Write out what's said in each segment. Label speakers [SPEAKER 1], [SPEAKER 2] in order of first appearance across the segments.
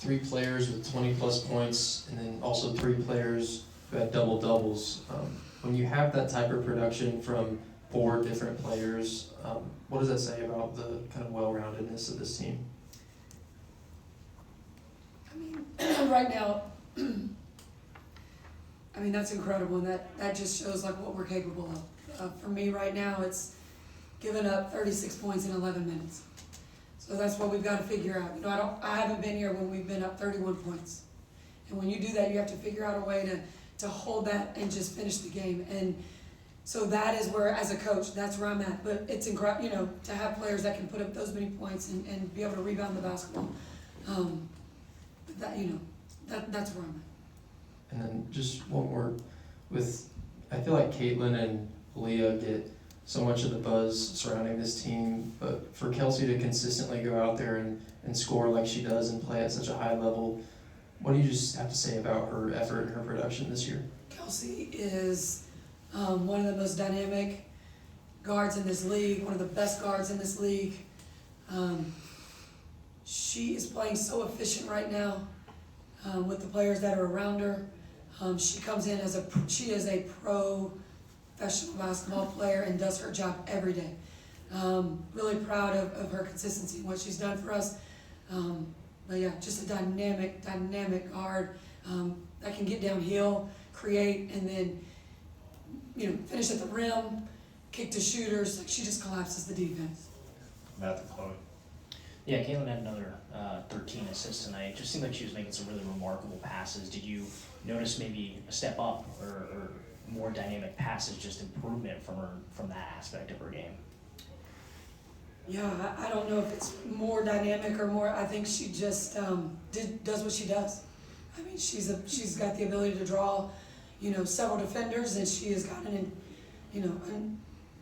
[SPEAKER 1] 3 players with 20-plus points, and then also 3 players who had double-doubles. When you have that type of production from 4 different players, what does that say about the kind of well-roundedness of this team?
[SPEAKER 2] I mean, right now, I mean, that's incredible, and that just shows like what we're capable of. For me right now, it's giving up 36 points in 11 minutes. So that's what we've got to figure out. You know, I haven't been here when we've been up 31 points. And when you do that, you have to figure out a way to hold that and just finish the game. And so that is where, as a coach, that's where I'm at. But it's incredible, you know, to have players that can put up those many points and be able to rebound the basketball. That, you know, that's where I'm at.
[SPEAKER 1] And then just one more I feel like Caitlin and Aaliyah get so much of the buzz surrounding this team, but for Kelsey to consistently go out there and score like she does and play at such a high level, what do you just have to say about her effort and her production this year?
[SPEAKER 2] Kelsey is one of the most dynamic guards in this league, one of the best guards in this league. She is playing so efficient right now with the players that are around her. She comes in she is a professional basketball player and does her job every day. Really proud of her consistency and what she's done for us. But yeah, just a dynamic guard that can get downhill, create, and then, you know, finish at the rim, kick to shooters. Like, she just collapses the defense.
[SPEAKER 3] Matt and Chloe.
[SPEAKER 4] Yeah, Caitlin had another 13 assists tonight. It just seemed like she was making some really remarkable passes. Did you notice maybe a step up or more dynamic passes, just improvement from that aspect of her game?
[SPEAKER 2] Yeah, I don't know if it's more dynamic or more. I think she just does what she does. I mean, she's got the ability to draw, you know, several defenders, and she has got a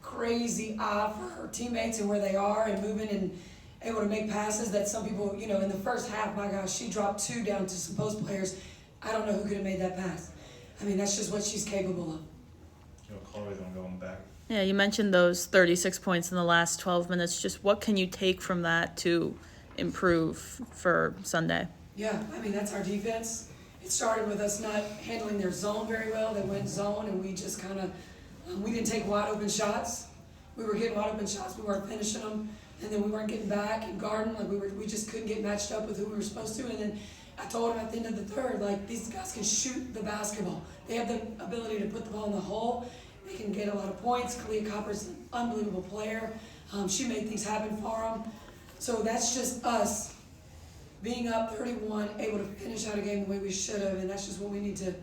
[SPEAKER 2] crazy eye for her teammates and where they are and moving and able to make passes that some people, you know, in the first half, my gosh, she dropped 2 down to some post players. I don't know who could have made that pass. I mean, that's just what she's capable of.
[SPEAKER 3] You know, Chloe's gonna go in the back.
[SPEAKER 5] Yeah, you mentioned those 36 points in the last 12 minutes. Just what can you take from that to improve for Sunday?
[SPEAKER 2] Yeah, I mean, that's our defense. It started with us not handling their zone very well. They went zone, and we just kind of, we didn't take wide open shots. We were getting wide open shots. We weren't finishing them. And then we weren't getting back and guarding. Like, we just couldn't get matched up with who we were supposed to. And then I told him at the end of the third, like, these guys can shoot the basketball. They have the ability to put the ball in the hole. They can get a lot of points. Kalia Copper's an unbelievable player. She made things happen for them. So that's just us being up 31, able to finish out a game the way we should have, and that's just what we need to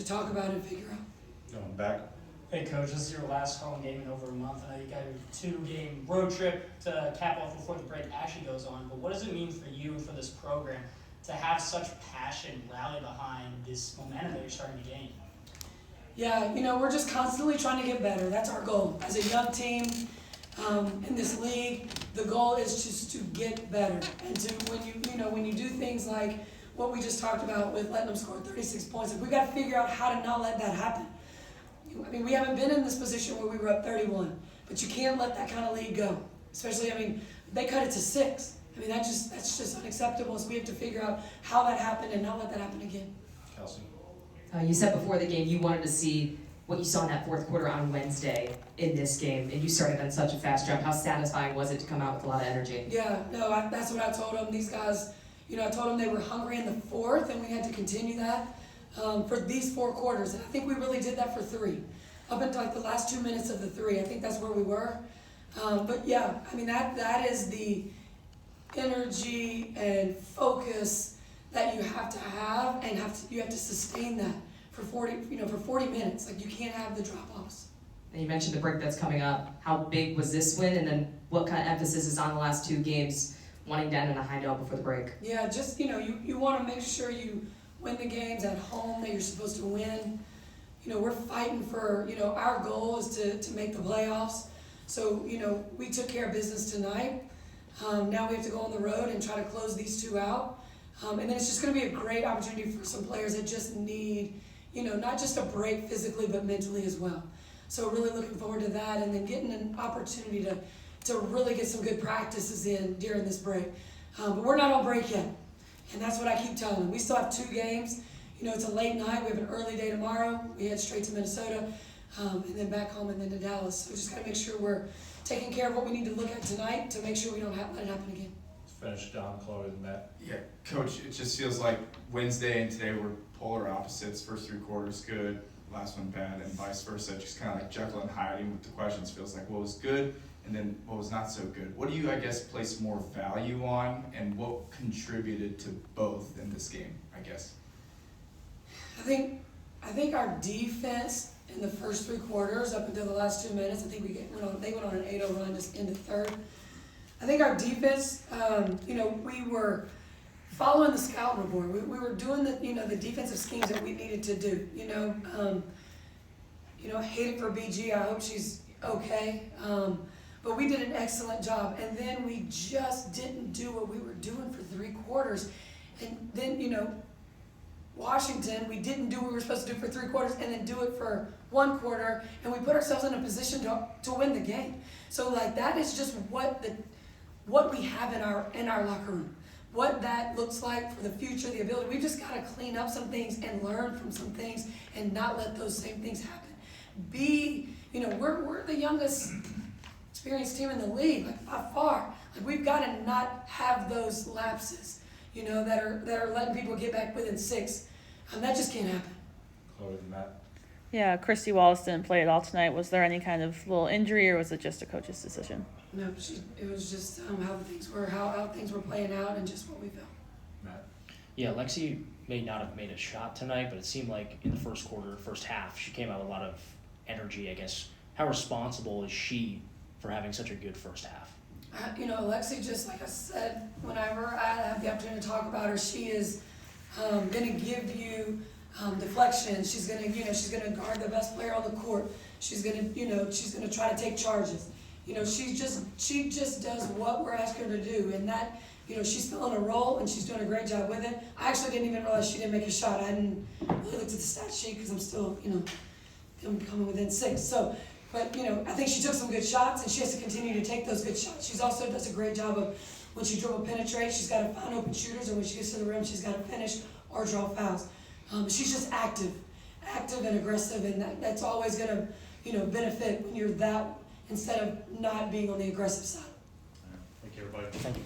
[SPEAKER 2] talk about and figure out.
[SPEAKER 3] Going back.
[SPEAKER 6] Hey, Coach, this is your last home game in over a month. I know you got a 2-game road trip to cap off before the break actually goes on, but what does it mean for you and for this program to have such passion rally behind this momentum that you're starting to gain?
[SPEAKER 2] Yeah, you know, we're just constantly trying to get better. That's our goal. As a young team in this league, the goal is just to get better. And to when you do things like what we just talked about with letting them score 36 points, like, we got to figure out how to not let that happen. I mean, we haven't been in this position where we were up 31, but you can't let that kind of lead go. Especially, I mean, they cut it to 6. I mean, that's just unacceptable. So we have to figure out how that happened and not let that happen again.
[SPEAKER 3] Kelsey.
[SPEAKER 7] You said before the game you wanted to see what you saw in that fourth quarter on Wednesday in this game, and you started on such a fast jump. How satisfying was it to come out with a lot of energy?
[SPEAKER 2] Yeah, no, that's what I told them. These guys, you know, I told them they were hungry in the fourth, and we had to continue that for these 4 quarters. And I think we really did that for 3. Up until like the last 2 minutes of the 3, I think that's where we were. But yeah, I mean, that is the energy and focus that you have to have, and you have to sustain that for 40 minutes. Like, you can't have the drop-offs.
[SPEAKER 7] And you mentioned the break that's coming up. How big was this win, and then what kind of emphasis is on the last 2 games, wanting to end on a high note before the break?
[SPEAKER 2] Yeah, just, you know, you want to make sure you win the games at home that you're supposed to win. You know, we're fighting for, you know, our goal is to make the playoffs. So, you know, we took care of business tonight. Now we have to go on the road and try to close these 2 out. And then it's just going to be a great opportunity for some players that just need, you know, not just a break physically, but mentally as well. So really looking forward to that, and then getting an opportunity to really get some good practices in during this break. But we're not on break yet. And that's what I keep telling them. We still have 2 games. You know, it's a late night. We have an early day tomorrow. We head straight to Minnesota, and then back home and then to Dallas. So we just got to make sure we're taking care of what we need to look at tonight to make sure we don't let it happen again.
[SPEAKER 3] Finish Don, Chloe, and Matt.
[SPEAKER 8] Yeah, Coach, it just feels like Wednesday and today were polar opposites. First 3 quarters good, last one bad, and vice versa. Just kind of like Jekyll and Hyde with the questions. Feels like what was good and then what was not so good. What do you, I guess, place more value on, and what contributed to both in this game, I guess?
[SPEAKER 2] I think our defense in the first 3 quarters, up until the last 2 minutes, I think they went on an 8-0 run just into third. I think our defense, you know, we were following the scout report. We were doing the defensive schemes that we needed to do. I hate it for BG. I hope she's okay. But we did an excellent job. And then we just didn't do what we were doing for 3 quarters. And then, Washington, we didn't do what we were supposed to do for 3 quarters and then do it for 1 quarter. And we put ourselves in a position to win the game. So, like, that is just what we have in our locker room. What that looks like for the future, the ability. We've just got to clean up some things and learn from some things and not let those same things happen. We're the youngest experienced team in the league, like by far. Like, we've got to not have those lapses, that are letting people get back within 6. That just can't happen.
[SPEAKER 3] Chloe, and Matt.
[SPEAKER 5] Yeah, Christy Wallace didn't play at all tonight. Was there any kind of little injury, or was it just a coach's decision?
[SPEAKER 2] No, it was just how things were playing out and just what we felt.
[SPEAKER 3] Matt.
[SPEAKER 4] Yeah, Lexi may not have made a shot tonight, but it seemed like in the first quarter, first half, she came out with a lot of energy, I guess. How responsible is she for having such a good first half?
[SPEAKER 2] Lexi, just like I said, whenever I have the opportunity to talk about her, she is going to give you deflection. She's going to guard the best player on the court. She's going to try to take charges. She just does what we're asking her to do, and that, she's filling a role and she's doing a great job with it. I actually didn't even realize she didn't make a shot. I hadn't really looked at the stat sheet because I'm still, coming within 6. So, but I think she took some good shots, and she has to continue to take those good shots. She's also does a great job of when she dribble penetrates, she's got to find open shooters, and when she gets to the rim, she's got to finish or draw fouls. She's just active and aggressive, and that's always going to, benefit when you're that, instead of not being on the aggressive side.
[SPEAKER 3] Thank you, everybody.
[SPEAKER 4] Thank you.